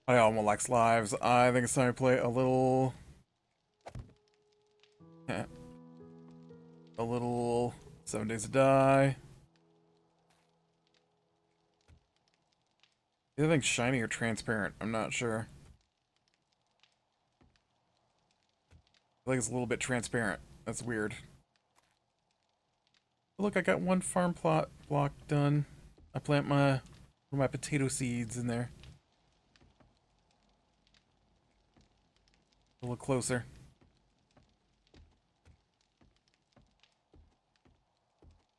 I almost likes lives. I think it's time to play a little... a little 7 Days to Die. Either thing shiny or transparent. I'm not sure. I think it's a little bit transparent. That's weird. Look, I got one farm plot block done. I plant my potato seeds in there. A little closer.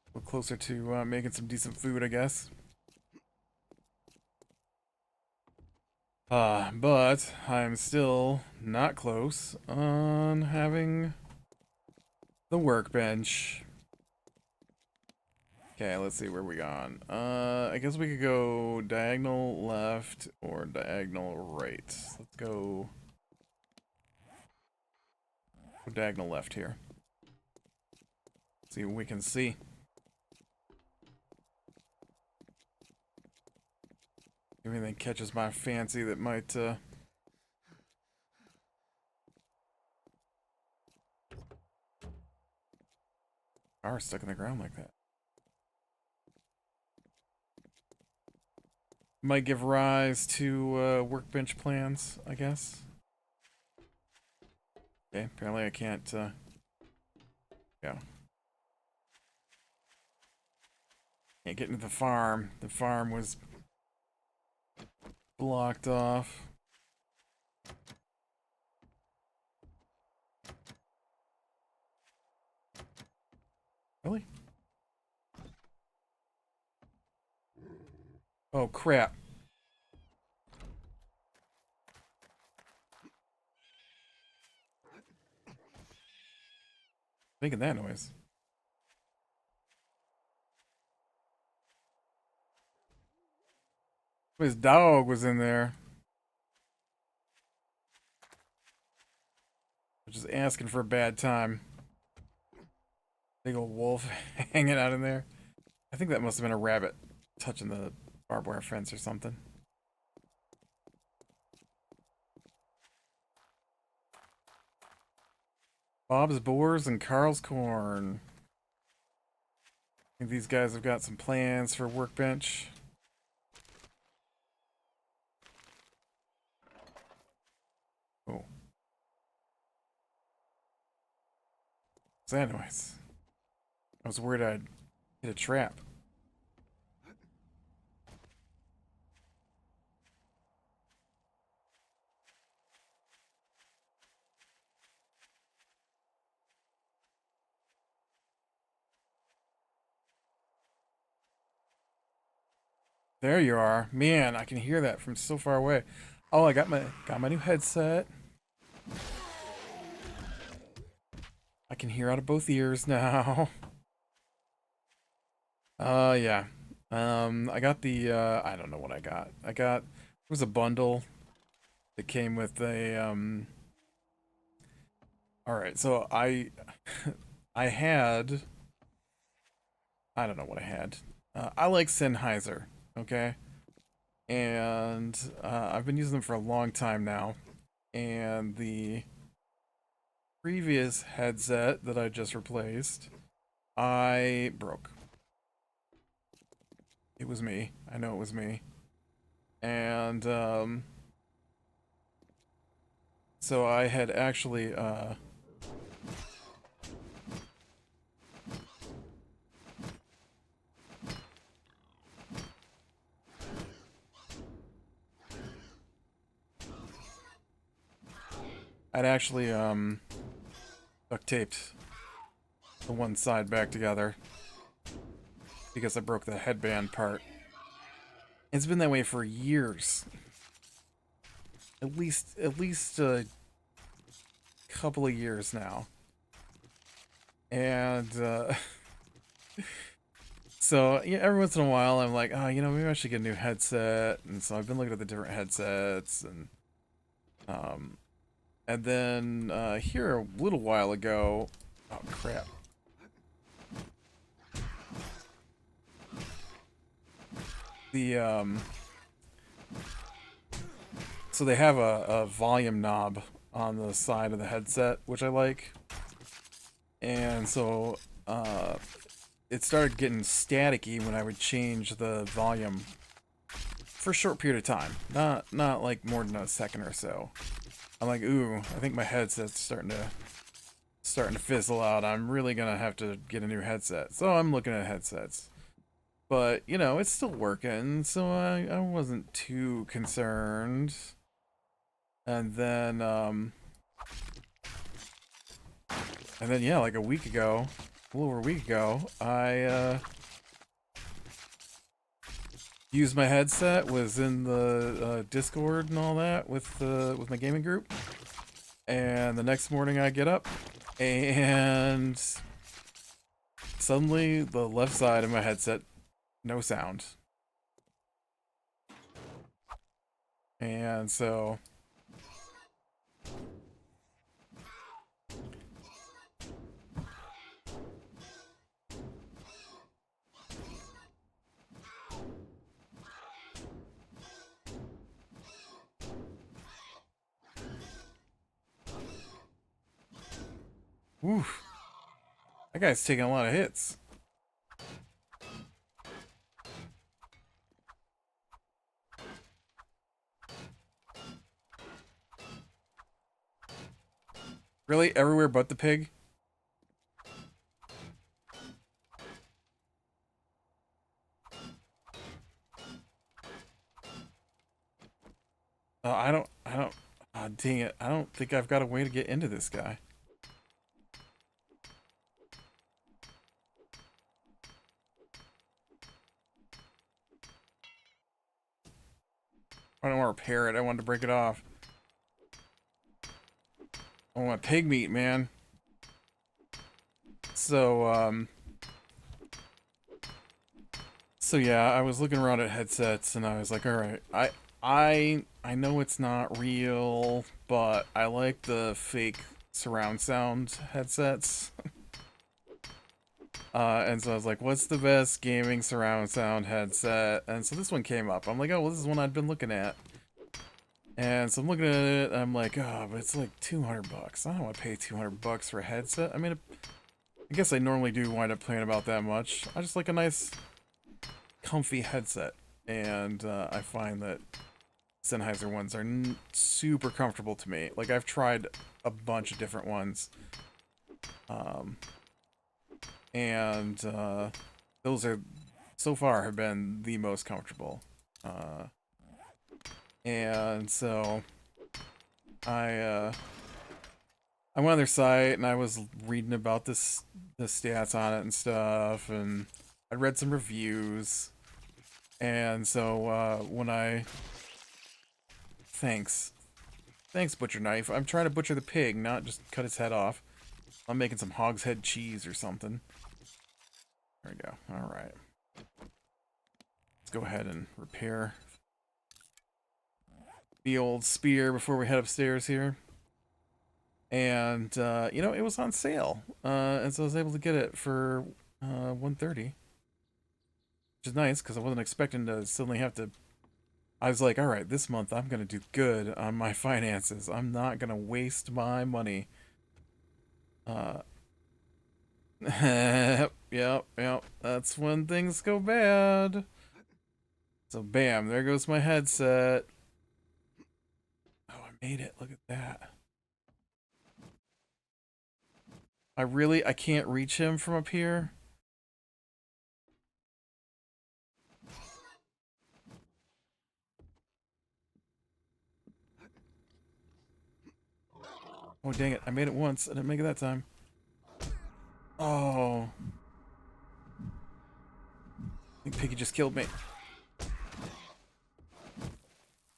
A little closer to making some decent food, I guess. But I'm still not close on having the workbench. Okay, let's see where we gone. I guess we could go diagonal left or diagonal right. Let's go diagonal left here. See what we can see. If anything catches my fancy that might are stuck in the ground like that. Might give rise to workbench plans, I guess. Okay, apparently I can't yeah. Can't get into the farm. The farm was blocked off. Really? Oh crap. Making that noise. His dog was in there. Just asking for a bad time. Big old wolf hanging out in there. I think that must have been a rabbit touching the barbed wire fence or something. Bob's Boars and Carl's Corn. I think these guys have got some plans for workbench. Oh. What's that noise? I was worried I'd hit a trap. There you are. Man, I can hear that from so far away. Oh, I got my new headset. I can hear out of both ears now. Yeah. I got the I don't know what I got. It was a bundle that came with a all right, so I had I don't know what I had. I like Sennheiser, okay? And I've been using them for a long time now. And the previous headset that I just replaced, I broke. It was me. I know it was me. And so I had actually duct taped the one side back together because I broke the headband part. It's been that way for years. At least a couple of years now. And So yeah, every once in a while, I'm like, oh, you know, maybe I should get a new headset. And so I've been looking at the different headsets, um, and then here a little while ago, oh crap. The so they have a volume knob on the side of the headset, which I like, and so it started getting staticky when I would change the volume for a short period of time, not like more than a second or so. I'm like, ooh, I think my headset's starting to fizzle out. I'm really gonna have to get a new headset. So I'm looking at headsets. But, you know, it's still working, so I wasn't too concerned. And then yeah, like a week ago, a little over a week ago, I used my headset, was in the Discord and all that with my gaming group. And the next morning I get up and suddenly the left side of my headset, no sound. And so oof, that guy's taking a lot of hits. Really? Everywhere but the pig? I don't, dang it. I don't think I've got a way to get into this guy. I don't want to repair it. I wanted to break it off. I want pig meat, man. So, so yeah, I was looking around at headsets and I was like, all right, I know it's not real, but I like the fake surround sound headsets. And so I was like, what's the best gaming surround sound headset? And so this one came up. I'm like, oh, well, this is one I'd been looking at. And so I'm looking at it, I'm like, oh, but it's like 200 bucks. I don't want to pay 200 bucks for a headset. I mean, I guess I normally do wind up paying about that much. I just like a nice, comfy headset. And I find that Sennheiser ones are super comfortable to me. Like, I've tried a bunch of different ones. And those are, so far, have been the most comfortable. And so I went on their site and I was reading about the stats on it and stuff, and I read some reviews. And so when I thanks Butcher Knife. I'm trying to butcher the pig, not just cut its head off. I'm making some hog's head cheese or something. There we go. All right. Let's go ahead and repair the old spear before we head upstairs here. And you know, it was on sale, and so I was able to get it for $130, which is nice because I wasn't expecting to suddenly have to. I was like, all right, this month I'm gonna do good on my finances. I'm not gonna waste my money. Yep. That's when things go bad. So bam, there goes my headset. Oh, I made it. Look at that. I can't reach him from up here. Oh, dang it. I made it once. I didn't make it that time. Oh. I think Piggy just killed me.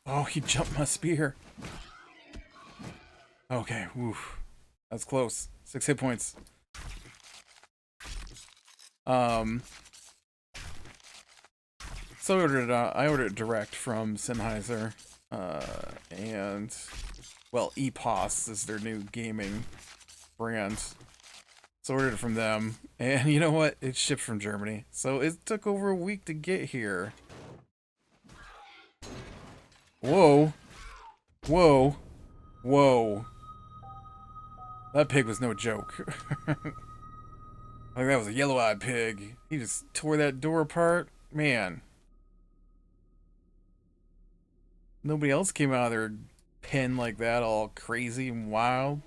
Oh, he jumped my spear. Okay, woof. That's close. 6 hit points. So I ordered it direct from Sennheiser, and well, EPOS is their new gaming brand. So I ordered it from them, and you know what? It shipped from Germany, so it took over a week to get here. Whoa, whoa, whoa! That pig was no joke. Like that was a yellow-eyed pig. He just tore that door apart, man. Nobody else came out of their pen like that, all crazy and wild.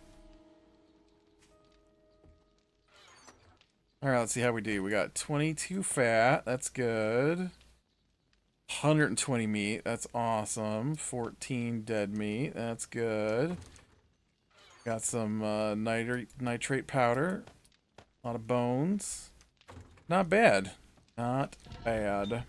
Alright, let's see how we do. We got 22 fat. That's good. 120 meat. That's awesome. 14 dead meat. That's good. Got some nitrate powder. A lot of bones. Not bad. Not bad.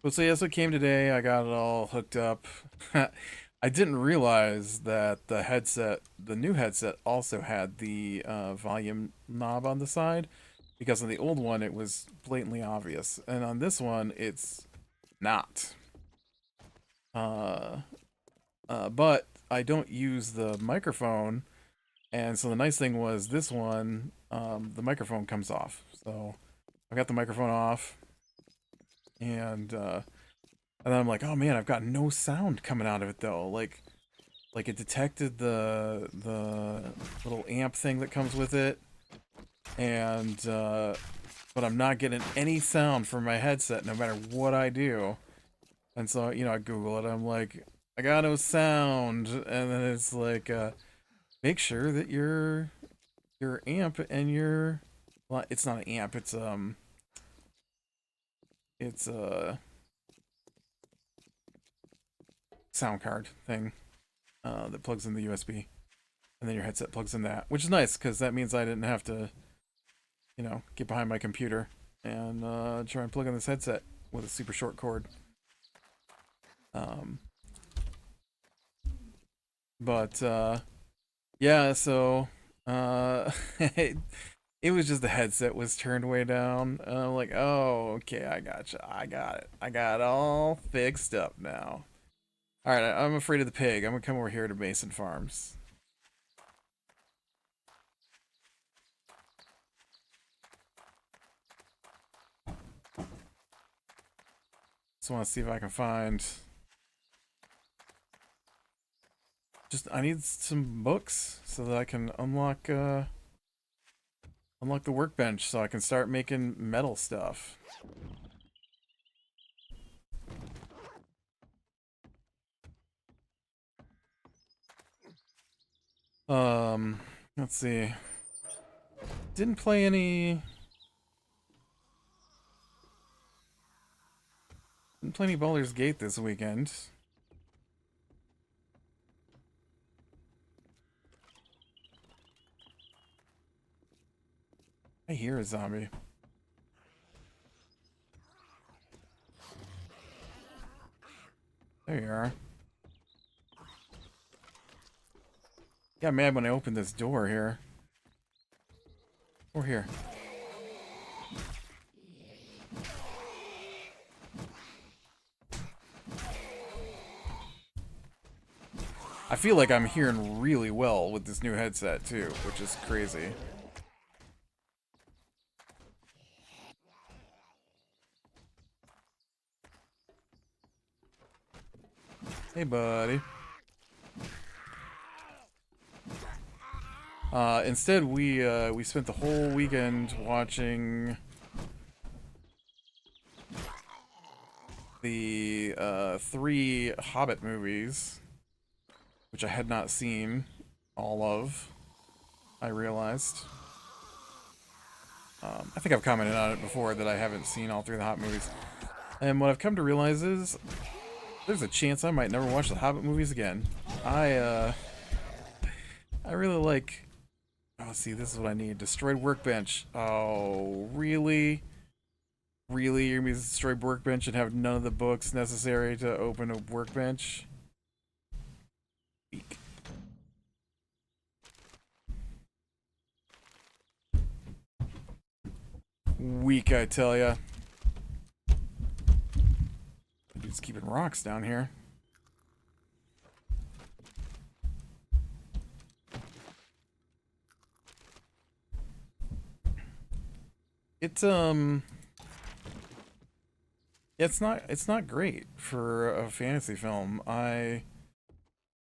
Well, so yes, it came today. I got it all hooked up. I didn't realize that the new headset, also had the volume knob on the side, because on the old one it was blatantly obvious, and on this one it's not. But I don't use the microphone, and so the nice thing was this one, the microphone comes off. So I got the microphone off, and then I'm like, oh man, I've got no sound coming out of it though. Like it detected the little amp thing that comes with it, and but I'm not getting any sound from my headset no matter what I do. And so, you know, I Google it. I'm like, I got no sound, and then it's like, make sure that your amp and your, well, it's not an amp. It's a sound card thing that plugs in the USB, and then your headset plugs in that, which is nice because that means I didn't have to, you know, get behind my computer and try and plug in this headset with a super short cord. But yeah, so it was just the headset was turned way down, and I'm like, oh, okay, I gotcha, I got it, I got it all fixed up now. All right, I'm afraid of the pig. I'm gonna come over here to Mason Farms. Just want to see if I can find. I need some books so that I can unlock the workbench, so I can start making metal stuff. Let's see. Didn't play any Baldur's Gate this weekend. I hear a zombie. There you are. Got mad when I opened this door here. Or here. I feel like I'm hearing really well with this new headset too, which is crazy. Hey, buddy. Instead, we spent the whole weekend watching the 3 Hobbit movies, which I had not seen all of, I realized. I think I've commented on it before that I haven't seen all 3 of the Hobbit movies. And what I've come to realize is there's a chance I might never watch the Hobbit movies again. I really like... Oh, see, this is what I need. Destroyed workbench. Oh, really? Really? You're gonna be destroyed workbench and have none of the books necessary to open a workbench? Weak. Weak, I tell ya. Dude's keeping rocks down here. It's it's not great for a fantasy film. I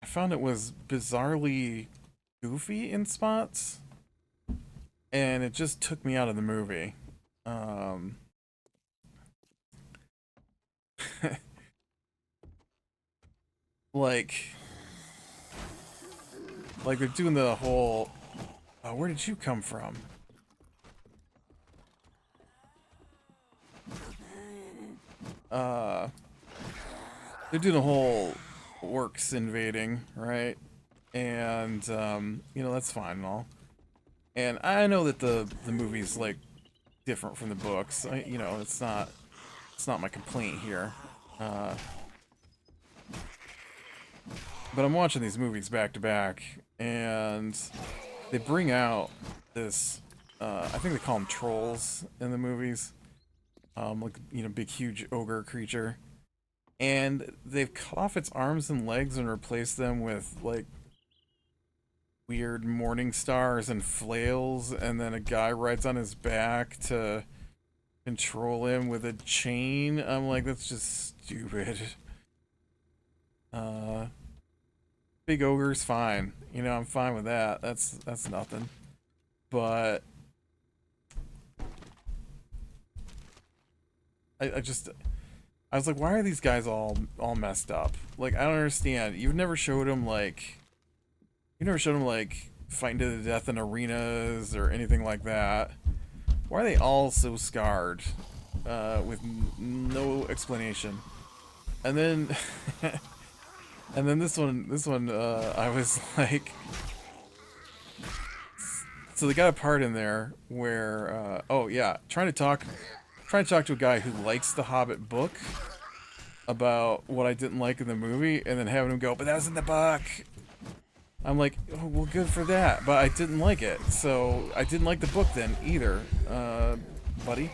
found it was bizarrely goofy in spots, and it just took me out of the movie. Um, like, like they're doing the whole, where did you come from? Uh, they're doing a whole orcs invading, right? And you know, that's fine and all. And I know that the movie's like different from the books. You know, it's not my complaint here. Uh, but I'm watching these movies back to back, and they bring out this. I think they call them trolls in the movies. Like, you know, big huge ogre creature, and they've cut off its arms and legs and replaced them with like weird morning stars and flails, and then a guy rides on his back to control him with a chain. I'm like, that's just stupid. Uh, Big ogre's fine. You know, I'm fine with that. That's nothing. But I just I was like, why are these guys all messed up? Like, I don't understand. You never showed them like fighting to the death in arenas or anything like that. Why are they all so scarred with no explanation? And then and then this one I was like, so they got a part in there where oh yeah, trying to talk to a guy who likes the Hobbit book about what I didn't like in the movie, and then having him go, but that was in the book. I'm like, oh, well, good for that, but I didn't like it, so I didn't like the book then either, buddy.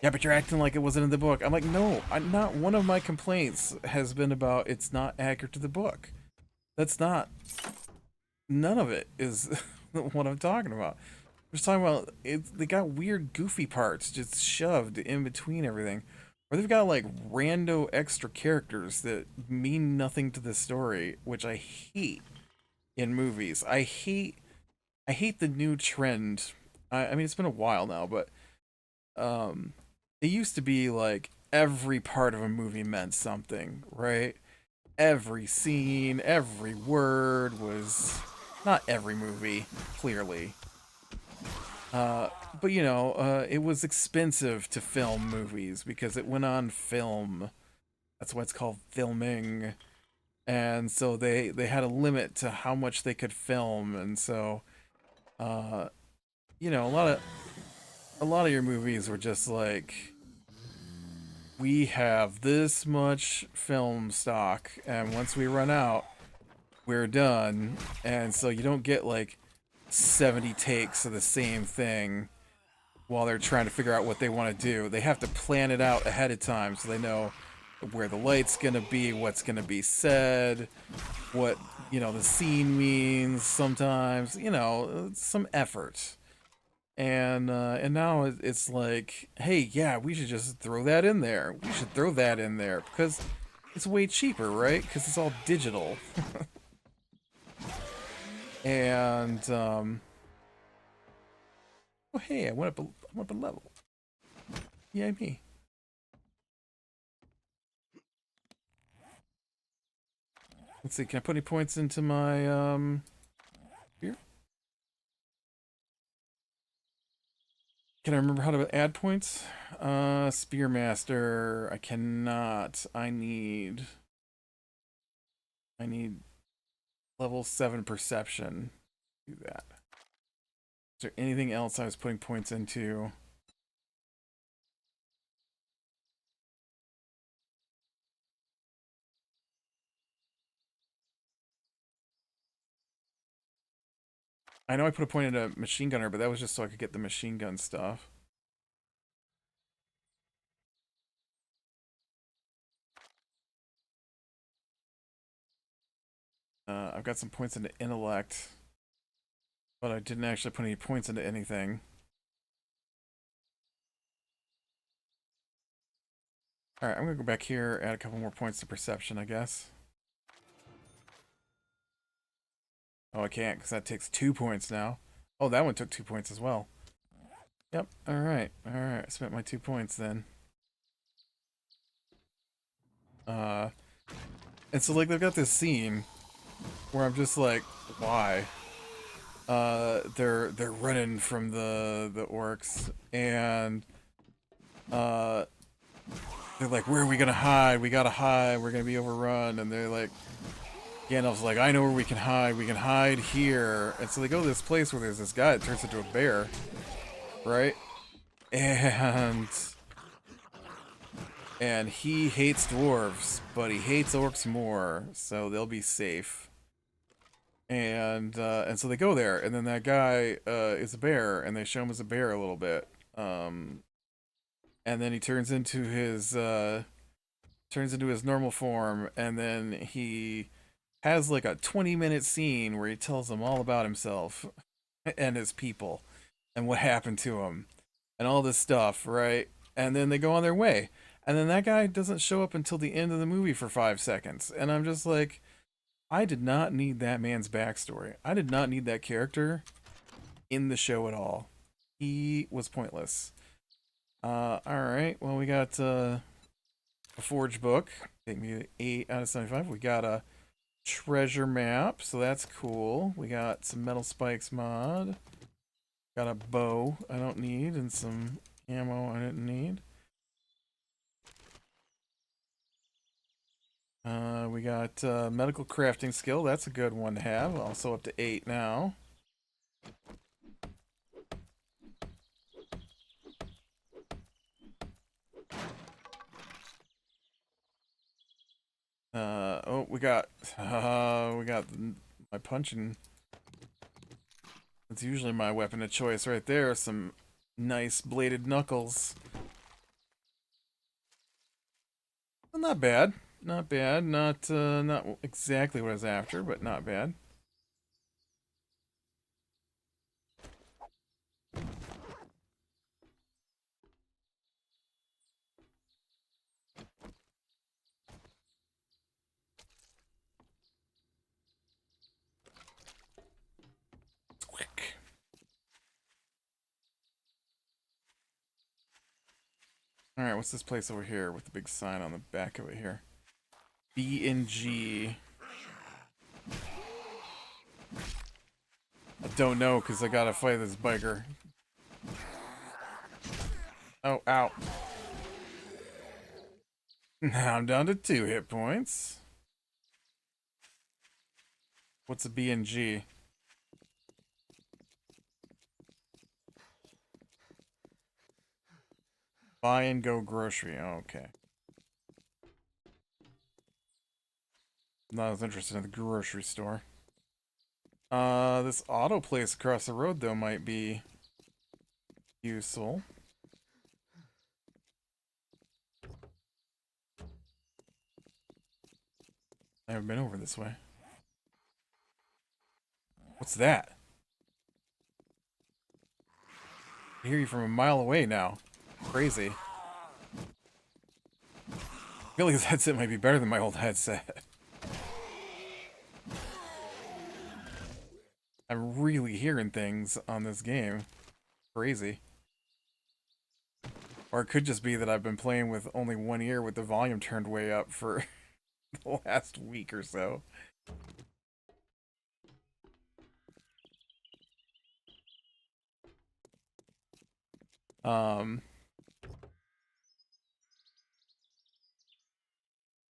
Yeah, but you're acting like it wasn't in the book. I'm like, no, not one of my complaints has been about it's not accurate to the book. That's not, none of it is what I'm talking about. I'm just talking about they got weird, goofy parts just shoved in between everything, or they've got like rando extra characters that mean nothing to the story, which I hate in movies. I hate the new trend. I mean, it's been a while now, but um, it used to be like every part of a movie meant something, right? Every scene, every word was not every movie, clearly. Uh, but you know, it was expensive to film movies because it went on film. That's why it's called filming. And so they had a limit to how much they could film, and so uh, you know, a lot of your movies were just like, we have this much film stock, and once we run out, we're done. And so you don't get like 70 takes of the same thing while they're trying to figure out what they want to do. They have to plan it out ahead of time so they know where the light's gonna be, what's gonna be said, what, you know, the scene means sometimes, you know, some effort. And now it's like, hey, yeah, we should just throw that in there. We should throw that in there because it's way cheaper, right? Because it's all digital. And oh hey, I went up a level. Yeah, me. Let's see, can I put any points into my here? Can I remember how to add points? Spearmaster. I cannot. I need level 7 perception. Do that. Is there anything else I was putting points into? I know I put a point into machine gunner, but that was just so I could get the machine gun stuff. I've got some points into intellect, but I didn't actually put any points into anything. Alright, I'm gonna go back here, add a couple more points to perception, I guess. Oh, I can't, because that takes 2 points now. Oh, that one took 2 points as well. Yep, alright, alright, I spent my 2 points then. And so, like, they've got this scene where I'm just like, why? They're running from the orcs, and they're like, where are we gonna hide? We gotta hide. We're gonna be overrun. And they're like, Gandalf's like, I know where we can hide. We can hide here. And so they go to this place where there's this guy that turns into a bear, right? And he hates dwarves, but he hates orcs more, so they'll be safe. And so they go there, and then that guy is a bear, and they show him as a bear a little bit. And then he turns into his normal form, and then he has like a 20-minute scene where he tells them all about himself and his people and what happened to him and all this stuff, right? And then they go on their way. And then that guy doesn't show up until the end of the movie for 5 seconds. And I'm just like, I did not need that man's backstory. I did not need that character in the show at all. He was pointless. Alright, well, we got a forge book. Take me 8 out of 75. We got a treasure map, so that's cool. We got some metal spikes mod. Got a bow I don't need, and some ammo I didn't need. We got medical crafting skill. That's a good one to have. Also up to 8 now. Oh, we got my punching. It's usually my weapon of choice right there. Some nice bladed knuckles. Well, not bad. Not bad. Not exactly what I was after, but not bad. Quick. Alright, what's this place over here with the big sign on the back of it here? B and G. I don't know, because I gotta fight this biker. Oh, ow. Now I'm down to 2 hit points. What's a B and G? Buy and go grocery. Oh, okay. Not as interested in the grocery store. This auto place across the road, though, might be useful. I haven't been over this way. What's that? I hear you from a mile away now. Crazy. I feel like this headset might be better than my old headset. I'm really hearing things on this game. Crazy. Or it could just be that I've been playing with only one ear with the volume turned way up for the last week or so.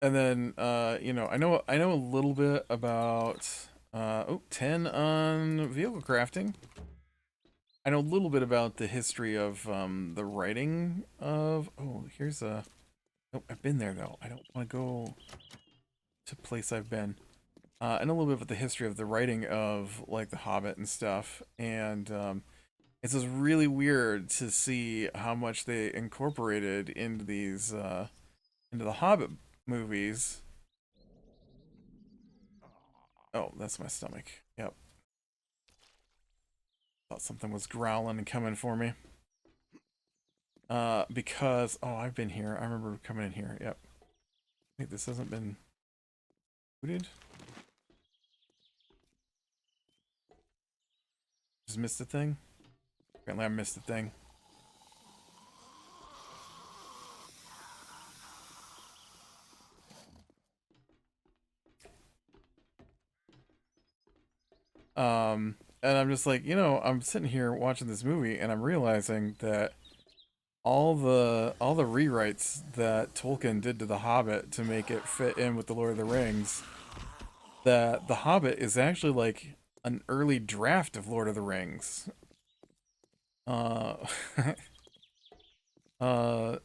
And then, you know, I know a little bit about, 10 on vehicle crafting. I know a little bit about the history of, the writing of, oh, here's a, oh, I've been there though. I don't want to go to a place I've been. and a little bit about the history of the writing of like The Hobbit and stuff. And it's just really weird to see how much they incorporated into these into the Hobbit movies. Oh, that's my stomach. Yep. Thought something was growling and coming for me. Because oh, I've been here. I remember coming in here. Yep. Wait, this hasn't been booted. Just missed a thing. Apparently, I missed a thing. And I'm just like, you know, I'm sitting here watching this movie, and I'm realizing that all the rewrites that Tolkien did to The Hobbit to make it fit in with the Lord of the Rings, that The Hobbit is actually like an early draft of Lord of the Rings. Uh, uh,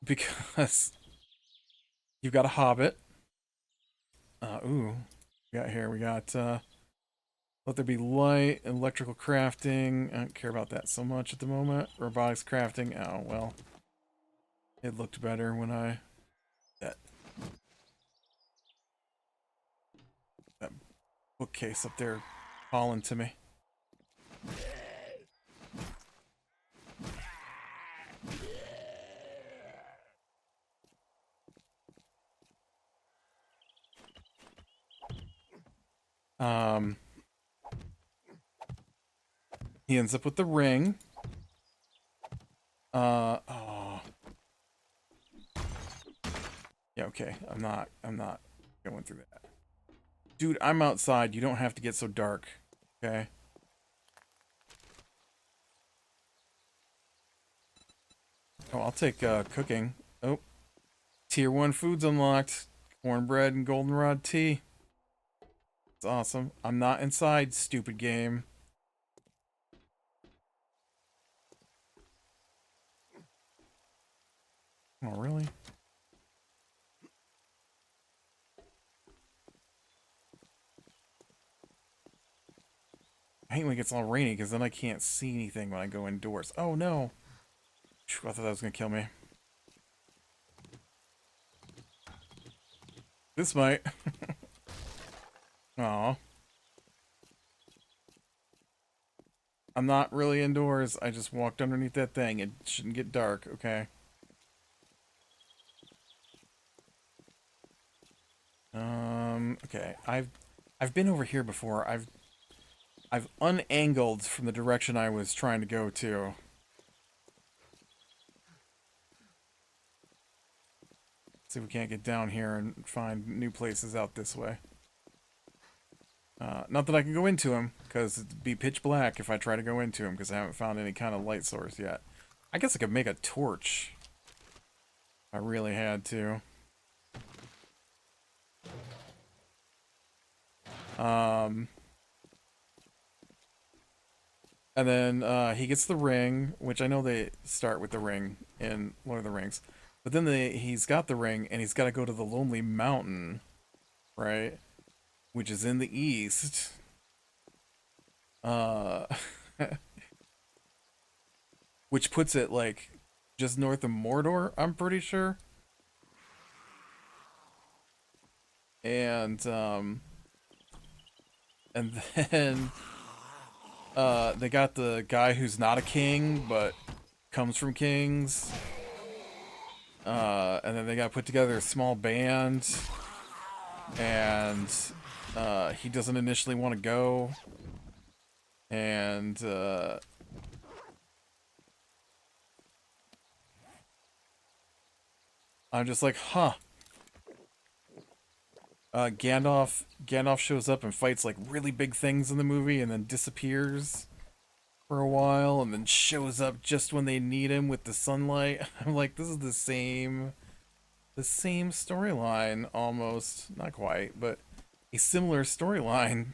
because you've got a Hobbit. Ooh, we got let there be light, electrical crafting. I don't care about that so much at the moment. Robotics crafting. Oh well, it looked better when I that that bookcase up there calling to me. Um, he ends up with the ring. Oh. Yeah, okay. I'm not going through that. Dude, I'm outside. You don't have to get so dark. Okay? Oh, I'll take cooking. Oh. Tier 1 foods unlocked. Cornbread and goldenrod tea. It's awesome. I'm not inside, stupid game. Oh, really? I hate when it gets all rainy, because then I can't see anything when I go indoors. Oh, no. I thought that was going to kill me. This might. Aw. I'm not really indoors. I just walked underneath that thing. It shouldn't get dark, okay? Okay. I've been over here before. I've unangled from the direction I was trying to go to. See if we can't get down here and find new places out this way. Not that I can go into them, because it'd be pitch black if I try to go into them, because I haven't found any kind of light source yet. I guess I could make a torch. If I really had to. And then he gets the ring, which I know they start with the ring in Lord of the Rings. But then he's got the ring, and he's got to go to the Lonely Mountain, right? Which is in the east. Which puts it, like, just north of Mordor, I'm pretty sure. And then they got the guy who's not a king but comes from kings. And then they got put together a small band, and he doesn't initially want to go, and I'm just like, huh. Gandalf shows up and fights like really big things in the movie, and then disappears for a while, and then shows up just when they need him with the sunlight. I'm like, this is the same storyline almost, not quite, but a similar storyline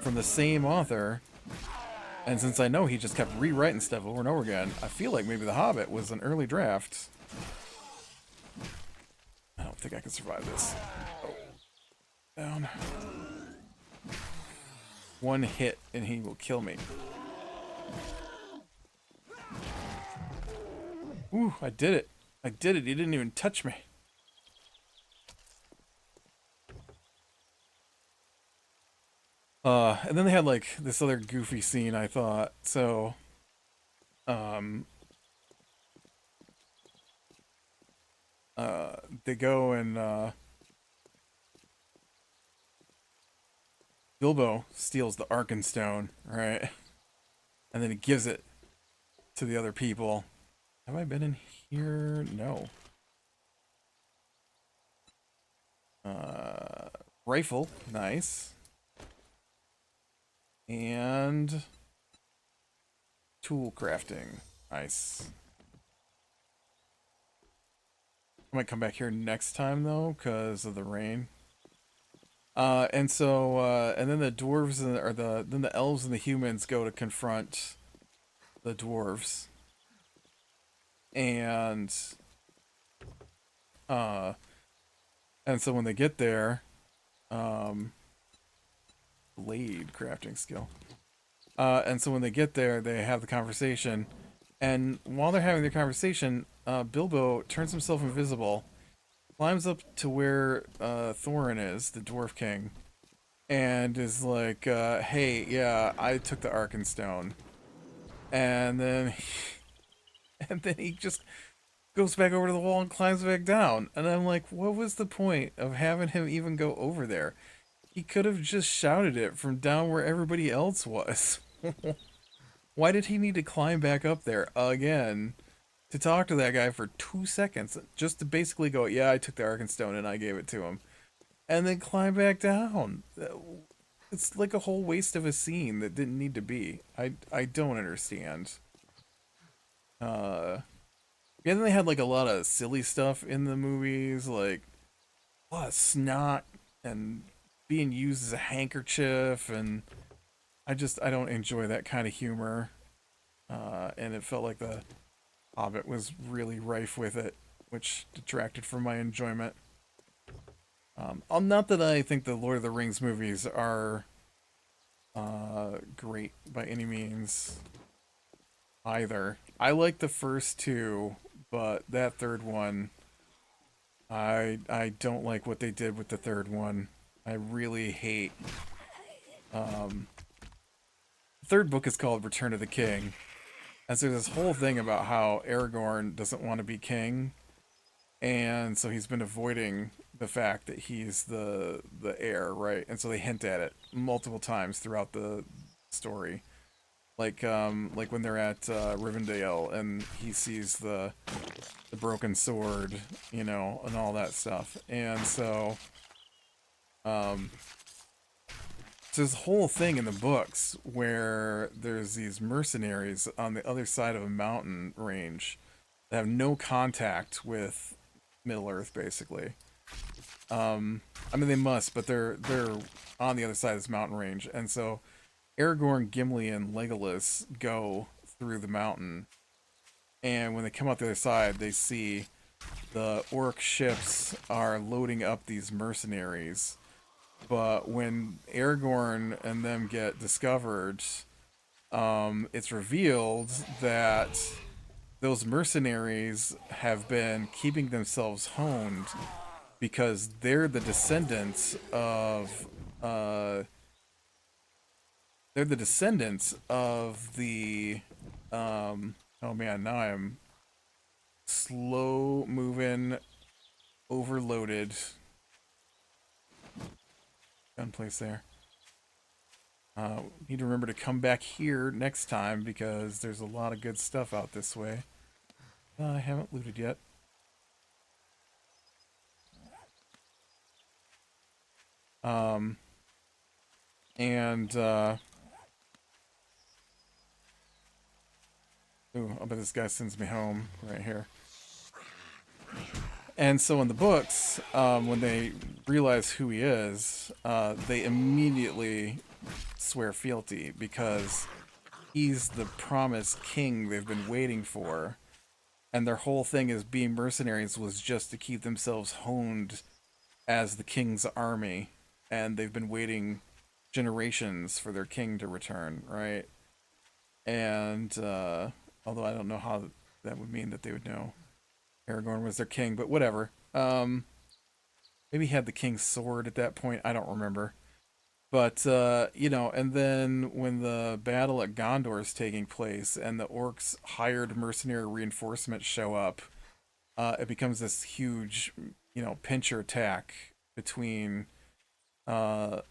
from the same author. And since I know he just kept rewriting stuff over and over again, I feel like maybe The Hobbit was an early draft. think I can survive this. Oh, down. One hit and he will kill me. Ooh, I did it. I did it. He didn't even touch me. And then they had like this other goofy scene, I thought. So, they go and, Bilbo steals the Arkenstone, right? And then he gives it to the other people. Have I been in here? No. Rifle, nice. And tool crafting, nice. I might come back here next time though, because of the rain. And then the dwarves then the elves and the humans go to confront the dwarves. And so when they get there, blade crafting skill. And so when they get there, they have the conversation, and while they're having their conversation, Bilbo turns himself invisible, climbs up to where Thorin is, the Dwarf King, and is like, hey, yeah, I took the Arkenstone. And then he just goes back over to the wall and climbs back down. And I'm like, what was the point of having him even go over there? He could have just shouted it from down where everybody else was. Why did he need to climb back up there again to talk to that guy for 2 seconds? Just to basically go, yeah, I took the Arkenstone and I gave it to him. And then climb back down. It's like a whole waste of a scene that didn't need to be. I don't understand. Yeah, then they had like a lot of silly stuff in the movies, like a lot of snot and being used as a handkerchief, and I don't enjoy that kind of humor. And it felt like the Hobbit was really rife with it, which detracted from my enjoyment. Not that I think the Lord of the Rings movies are great by any means either. I like the first two, but that third one, I don't like what they did with the third one. I really hate. The third book is called Return of the King, and so there's this whole thing about how Aragorn doesn't want to be king, and so he's been avoiding the fact that he's the heir, right? And so they hint at it multiple times throughout the story. Like when they're at Rivendell and he sees the broken sword, you know, and all that stuff. And so there's a whole thing in the books where there's these mercenaries on the other side of a mountain range that have no contact with Middle-earth, basically. I mean, they must, but they're on the other side of this mountain range. And so Aragorn, Gimli, and Legolas go through the mountain. And when they come out the other side, they see the orc ships are loading up these mercenaries. But when Aragorn and them get discovered, it's revealed that those mercenaries have been keeping themselves honed because they're the descendants of the oh man, now I'm slow moving, overloaded. Gun place there. Need to remember to come back here next time because there's a lot of good stuff out this way. I haven't looted yet. Ooh, I bet this guy sends me home right here. And so in the books, when they realize who he is, they immediately swear fealty because he's the promised king they've been waiting for. and their whole thing as being mercenaries was just to keep themselves honed as the king's army, and they've been waiting generations for their king to return, right? And although I don't know how that would mean that they would know Aragorn was their king, but whatever. Maybe he had the king's sword at that point. I don't remember. But and then when the battle at Gondor is taking place and the orcs' hired mercenary reinforcements show up, it becomes this huge, pincher attack between uh,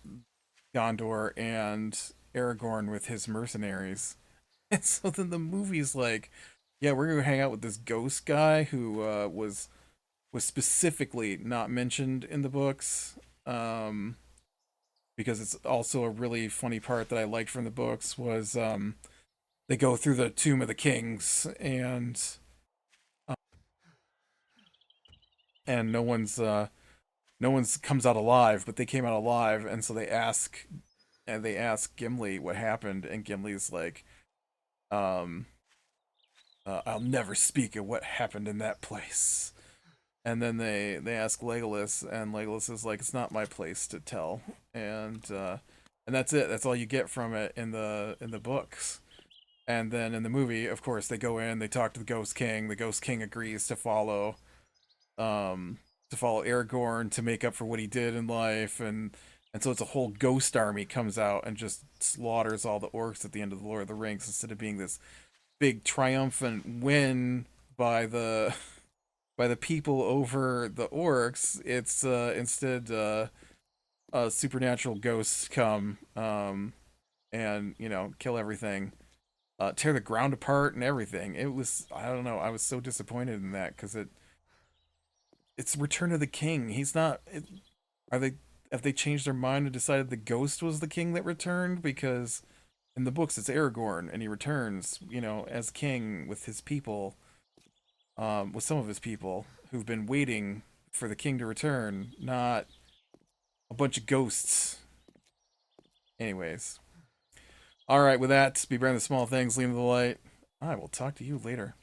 Gondor and Aragorn with his mercenaries. And so then the movie's like, yeah, we're gonna hang out with this ghost guy who was specifically not mentioned in the books. Because it's also a really funny part that I liked from the books was they go through the Tomb of the Kings uh, and no one's comes out alive, but they came out alive, and so they ask Gimli what happened, and Gimli's like, um, I'll never speak of what happened in that place. And then they ask Legolas, and Legolas is like, "It's not my place to tell," and that's it. That's all you get from it in the books. And then in the movie, of course, they go in, they talk to the Ghost King. The Ghost King agrees to follow Aragorn to make up for what he did in life, and so it's a whole ghost army comes out and just slaughters all the orcs at the end of the Lord of the Rings instead of being this big triumphant win by the people over the orcs. It's instead supernatural ghosts come and kill everything, tear the ground apart and everything. It was, I don't know, I was so disappointed in that because it's Return of the King. He's not. Are they? Have they changed their mind and decided the ghost was the king that returned? Because in the books it's Aragorn and he returns, as king with his people, with some of his people who've been waiting for the king to return, not a bunch of ghosts. Anyways, all right. With that, be brave in the small things, lean to the light. I will talk to you later.